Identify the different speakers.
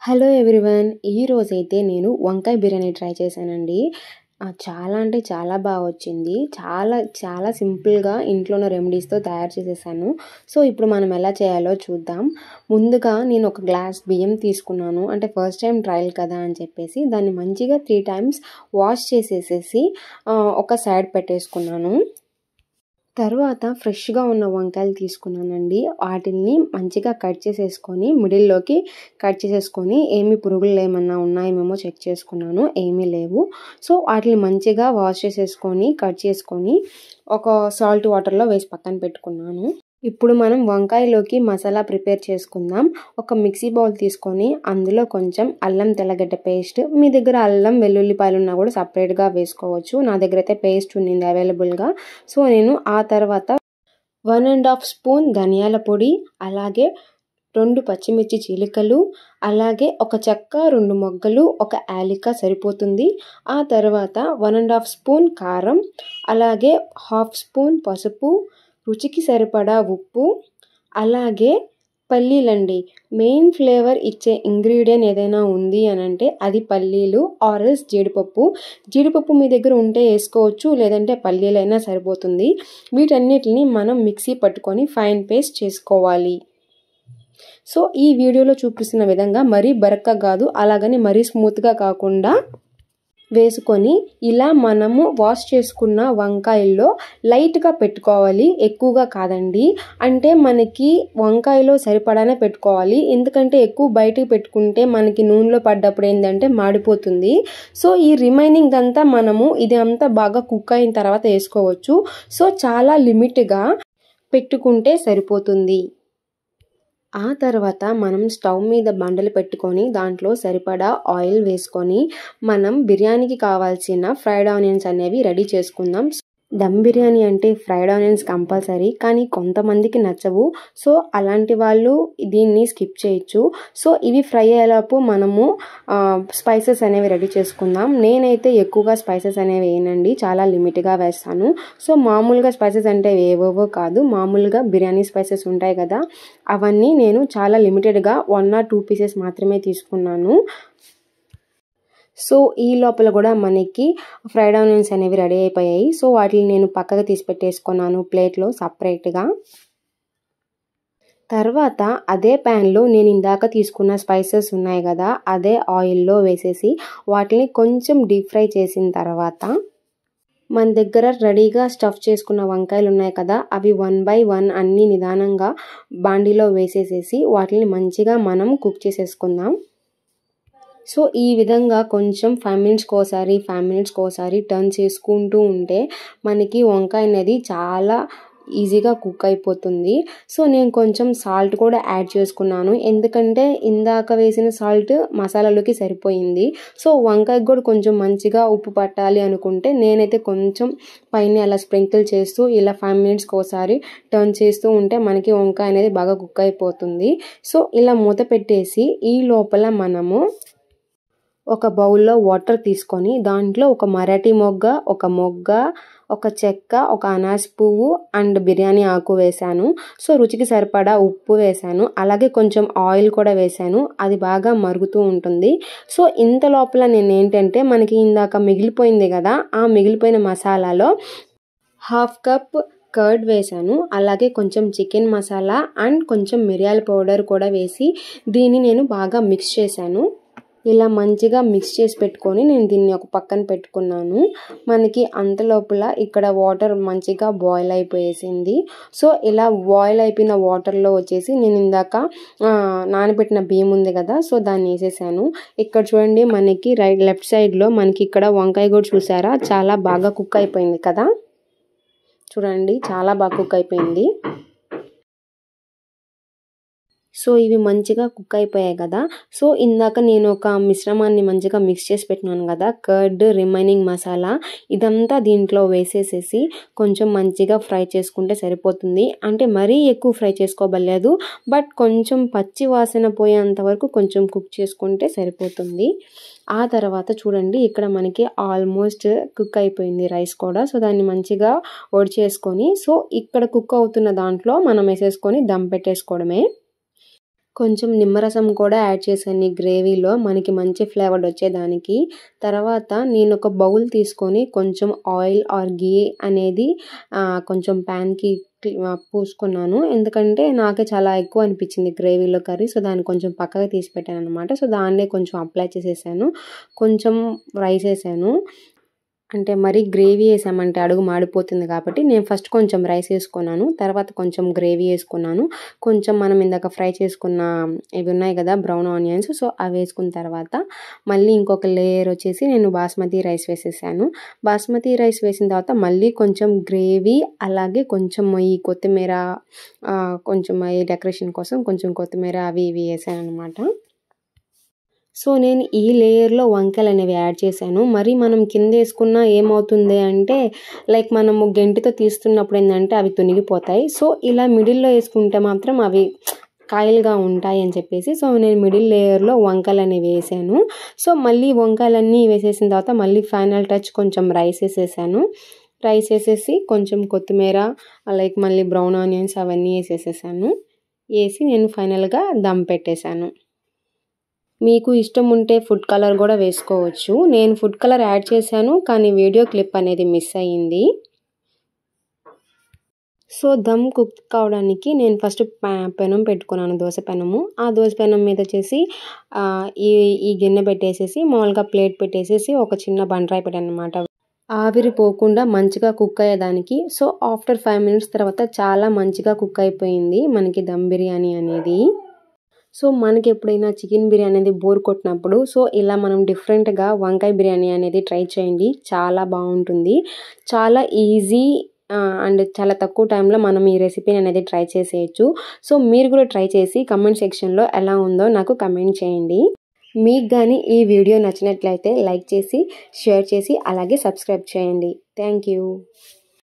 Speaker 1: Hello everyone. ఈరోజైతే నేను వంకాయ బిర్యానీ ట్రై చేశానండి. చాలా అంటే చాలా బాగా వచ్చింది. చాలా సింపుల్గా ఇంట్లో ఉన్న రెమెడీస్తో తయారు చేసేసాను. సో ఇప్పుడు మనం ఎలా చేయాలో చూద్దాం. ముందుగా నేను ఒక గ్లాస్ బియ్యం తీసుకున్నాను. అంటే ఫస్ట్ టైం ట్రయల్ కదా అని చెప్పేసి దాన్ని మంచిగా 3 times వాష్ చేసేసేసి ఒక సైడ్ పెట్టేసుకున్నాను. తర్వాత ఫ్రెష్గా ఉన్న వంకాయలు తీసుకున్నానండి. వాటిని మంచిగా కట్ చేసేసుకొని మిడిల్లోకి కట్ చేసేసుకొని ఏమి పురుగులు ఏమన్నా ఉన్నాయేమో చెక్ చేసుకున్నాను. ఏమీ లేవు. సో వాటిని మంచిగా వాష్ చేసేసుకొని కట్ చేసుకొని ఒక సాల్ట్ వాటర్లో వేసి పక్కన పెట్టుకున్నాను. ఇప్పుడు మనం వంకాయలోకి మసాలా ప్రిపేర్ చేసుకుందాం. ఒక మిక్సీ బౌల్ తీసుకొని అందులో కొంచెం అల్లం తెల్లగడ్డ పేస్ట్, మీ దగ్గర అల్లం వెల్లుల్లిపాయలు ఉన్నా కూడా సపరేట్గా వేసుకోవచ్చు. నా దగ్గర అయితే పేస్ట్ ఉన్నింది అవైలబుల్గా. సో నేను ఆ తర్వాత 1.5 స్పూన్ ధనియాల పొడి, అలాగే 2 పచ్చిమిర్చి చీలికలు, అలాగే ఒక చెక్క, 2 మొగ్గలు, ఒక యాలిక సరిపోతుంది. ఆ తర్వాత 1.5 స్పూన్ కారం, అలాగే 1/2 స్పూన్ పసుపు, రుచికి సరిపడా ఉప్పు, అలాగే పల్లీలండి. మెయిన్ ఫ్లేవర్ ఇచ్చే ఇంగ్రీడియంట్ ఏదైనా ఉంది అని అంటే అది పల్లీలు ఆర్ఎల్స్ జీడిపప్పు. జీడిపప్పు మీ దగ్గర ఉంటే వేసుకోవచ్చు, లేదంటే పల్లీలైనా సరిపోతుంది. వీటన్నిటిని మనం మిక్సీ పట్టుకొని ఫైన్ పేస్ట్ చేసుకోవాలి. సో ఈ వీడియోలో చూపిస్తున్న విధంగా మరీ బరక్గా కాదు, అలాగని మరీ స్మూత్గా కాకుండా వేసుకొని ఇలా మనము వాష్ చేసుకున్న వంకాయల్లో లైట్గా పెట్టుకోవాలి, ఎక్కువగా కాదండి. అంటే మనకి వంకాయలో సరిపడానే పెట్టుకోవాలి. ఎందుకంటే ఎక్కువ బయటకు పెట్టుకుంటే మనకి నూనెలో పడ్డప్పుడు ఏంటంటే మాడిపోతుంది. సో ఈ రిమైనింగ్ అంతా మనము ఇది అంతా బాగా కుక్ అయిన తర్వాత వేసుకోవచ్చు. సో చాలా లిమిట్గా పెట్టుకుంటే సరిపోతుంది. ఆ తర్వాత మనం స్టవ్ మీద బండలు పెట్టుకొని దాంట్లో సరిపడా ఆయిల్ వేసుకొని మనం బిర్యానీకి కావాల్సిన ఫ్రైడ్ ఆనియన్స్ అనేవి రెడీ చేసుకుందాం. దమ్ బిర్యానీ అంటే ఫ్రైడ్ ఆనియన్స్ కంపల్సరీ, కానీ కొంతమందికి నచ్చవు. సో అలాంటి వాళ్ళు దీన్ని స్కిప్ చేయొచ్చు. సో ఇవి ఫ్రై అయ్యేలోపు మనము స్పైసెస్ అనేవి రెడీ చేసుకుందాం. నేనైతే ఎక్కువగా స్పైసెస్ అనేవి వేయనండి, చాలా లిమిట్గా వేస్తాను. సో మామూలుగా స్పైసెస్ అంటే ఏవేవో కాదు, మామూలుగా బిర్యానీ స్పైసెస్ ఉంటాయి కదా, అవన్నీ నేను చాలా లిమిటెడ్గా 1 or 2 pieces మాత్రమే తీసుకున్నాను. సో ఈ లోపల కూడా మనకి ఫ్రైడ్ ఆనియన్స్ అనేవి రెడీ అయిపోయాయి. సో వాటిని నేను పక్కగా తీసి పెట్టేసుకున్నాను ప్లేట్లో సపరేట్గా. తర్వాత అదే ప్యాన్లో నేను ఇందాక తీసుకున్న స్పైసెస్ ఉన్నాయి కదా, అదే ఆయిల్లో వేసేసి వాటిని కొంచెం డీప్ ఫ్రై చేసిన తర్వాత మన దగ్గర రెడీగా స్టఫ్ చేసుకున్న వంకాయలు ఉన్నాయి కదా, అవి 1 by 1 అన్నీ నిదానంగా బాండీలో వేసేసేసి వాటిని మంచిగా మనం కుక్ చేసేసుకుందాం. సో ఈ విధంగా కొంచెం 5 minutesకి ఒకసారి టర్న్ చేసుకుంటూ ఉంటే మనకి వంకాయ అనేది చాలా ఈజీగా కుక్ అయిపోతుంది. సో నేను కొంచెం సాల్ట్ కూడా యాడ్ చేసుకున్నాను, ఎందుకంటే ఇందాక వేసిన సాల్ట్ మసాలాలోకి సరిపోయింది. సో వంకాయకి కూడా కొంచెం మంచిగా ఉప్పు పట్టాలి అనుకుంటే నేనైతే కొంచెం పైన అలా స్ప్రింకిల్ చేస్తూ ఇలా 5 minutesకి ఒకసారి టర్న్ చేస్తూ ఉంటే మనకి వంకాయ అనేది బాగా కుక్ అయిపోతుంది. సో ఇలా మూత పెట్టేసి ఈ లోపల మనము ఒక బౌల్లో వాటర్ తీసుకొని దాంట్లో ఒక మరాఠీ మొగ్గ, ఒక చెక్క, ఒక అనాస పువ్వు అండ్ బిర్యానీ ఆకు వేశాను. సో రుచికి సరిపడా ఉప్పు వేశాను, అలాగే కొంచెం ఆయిల్ కూడా వేశాను. అది బాగా మరుగుతూ ఉంటుంది. సో ఇంత లోపల నేను ఏంటంటే మనకి ఇందాక మిగిలిపోయింది కదా, ఆ మిగిలిపోయిన మసాలాలో 1/2 cup కర్డ్ వేశాను, అలాగే కొంచెం చికెన్ మసాలా అండ్ కొంచెం మిరియాల పౌడర్ కూడా వేసి దీన్ని నేను బాగా మిక్స్ చేశాను. ఇలా మంచిగా మిక్స్ చేసి పెట్టుకొని నేను దీన్ని ఒక పక్కన పెట్టుకున్నాను. మనకి అంతలోపల ఇక్కడ వాటర్ మంచిగా బాయిల్ అయిపోయేసింది. సో ఇలా బాయిల్ అయిపోయిన వాటర్లో వచ్చేసి నేను ఇందాక నానబెట్టిన బియ్యం ఉంది కదా, సో దాన్ని వేసేసాను. ఇక్కడ చూడండి మనకి లెఫ్ట్ సైడ్లో మనకి ఇక్కడ వంకాయ కూడా చూసారా, చాలా బాగా కుక్ అయిపోయింది కదా. చూడండి చాలా బాగా కుక్ అయిపోయింది. సో ఇవి మంచిగా కుక్ అయిపోయాయి కదా. సో ఇందాక నేను ఒక మిశ్రమాన్ని మంచిగా మిక్స్ చేసి పెట్టినాను కదా, కర్డ్, రిమైనింగ్ మసాలా, ఇదంతా దీంట్లో వేసేసేసి కొంచెం మంచిగా ఫ్రై చేసుకుంటే సరిపోతుంది. అంటే మరీ ఎక్కువ ఫ్రై చేసుకోబలేదు, బట్ కొంచెం పచ్చి వాసన పోయేంత వరకు కొంచెం కుక్ చేసుకుంటే సరిపోతుంది. ఆ తర్వాత చూడండి ఇక్కడ మనకి ఆల్మోస్ట్ కుక్ అయిపోయింది రైస్ కూడా. సో దాన్ని మంచిగా వడిచేసుకొని సో ఇక్కడ కుక్ అవుతున్న దాంట్లో మనం వేసేసుకొని దమ్ పెట్టేసుకోవడమే. కొంచెం నిమ్మరసం కూడా యాడ్ చేశాను ఈ గ్రేవీలో మనకి మంచి ఫ్లేవర్ వచ్చేదానికి. తర్వాత నేను ఒక బౌల్ తీసుకొని కొంచెం ఆయిల్ ఆర్ ఘీ అనేది కొంచెం ప్యాన్‌కి పూసుకున్నాను. ఎందుకంటే నాకే చాలా ఎక్కువ అనిపించింది గ్రేవీలో కర్రీ. సో, దాన్ని కొంచెం పక్కకు తీసి పెట్టాననమాట. సో, దాన్నే కొంచెం అప్లై చేసేసాను. కొంచెం రైస్ ఏసాను. అంటే మరీ గ్రేవీ ఏసామంటే అడుగు మాడిపోతుంది కాబట్టి నేను ఫస్ట్ కొంచెం రైస్ ఏసుకున్నాను. తర్వాత కొంచెం గ్రేవీ ఏసుకున్నాను. కొంచెం మనం ఇందాక ఫ్రై చేసుకున్న ఇవి ఉన్నాయి కదా బ్రౌన్ ఆనియన్స్. సో, అవి వేసుకున్న తర్వాత మళ్ళీ ఇంకొక లేయర్ వచ్చేసి నేను బాస్మతి రైస్ వేసేసాను. బాస్మతి రైస్ వేసిన తర్వాత మళ్ళీ కొంచెం గ్రేవీ అలాగే కొంచెం ఈ కొత్తిమీర కొంచెం ఈ డెకరేషన్ కోసం కొంచెం కొత్తిమీర అవి ఇవి వేసాననమాట. సో, నేను ఈ లేయర్‌లో వంకాయలు అనేవి యాడ్ చేశాను. మరి మనం కింద వేసుకున్నా ఏమవుతుంది అంటే లైక్ మనము గెంటితో తీస్తున్నప్పుడు ఏందంటే అవి తునిగిపోతాయి. సో, ఇలా మిడిల్‌లో వేసుకుంటే మాత్రం అవి కాయలుగా ఉంటాయి అని చెప్పేసి సో, నేను మిడిల్ లేయర్‌లో వంకాయలు అనేవి వేసాను. సో, మళ్ళీ వంకాయలన్నీ వేసేసిన తర్వాత మళ్ళీ ఫైనల్ టచ్ కొంచెం రైస్ వేసేసాను. రైస్ వేసేసి కొంచెం కొత్తిమీర లైక్ మళ్ళీ బ్రౌన్ ఆనియన్స్ అవన్నీ వేసేసేసాను. వేసి నేను ఫైనల్‌గా దమ్ పెట్టేశాను. మీకు ఇష్టం ఉంటే ఫుడ్ కలర్ కూడా వేసుకోవచ్చు. నేను ఫుడ్ కలర్ యాడ్ చేశాను. కానీ వీడియో క్లిప్ అనేది మిస్ అయ్యింది. సో, దమ్ కుక్ కావడానికి నేను ఫస్ట్ పెనం పెట్టుకున్నాను దోస పెనము. ఆ దోస పెనం మీద వచ్చేసి ఈ గిన్నె పెట్టేసేసి మామూలుగా ప్లేట్ పెట్టేసేసి ఒక చిన్న బండరాయి పెట్టాననమాట. ఆవిరి పోకుండా మంచిగా కుక్ అయ్యేదానికి. సో, ఆఫ్టర్ 5 మినిట్స్ తర్వాత చాలా మంచిగా కుక్ అయిపోయింది మనకి దమ్ బిర్యానీ అనేది. సో, మనకి ఎప్పుడైనా చికెన్ బిర్యానీ అనేది బోర్ కొట్టినప్పుడు సో, ఇలా మనం డిఫరెంట్‌గా వంకాయ బిర్యానీ అనేది ట్రై చేయండి. చాలా బాగుంటుంది. చాలా ఈజీ అండ్ చాలా తక్కువ టైంలో మనం ఈ రెసిపీని అనేది ట్రై చేసేయచ్చు. సో, మీరు కూడా ట్రై చేసి కమెంట్ సెక్షన్‌లో ఎలా ఉందో నాకు కమెంట్ చేయండి. మీకు గాని ఈ వీడియో నచ్చినట్లయితే లైక్ చేసి, షేర్ చేసి అలాగే సబ్స్క్రైబ్ చేయండి. Thank you.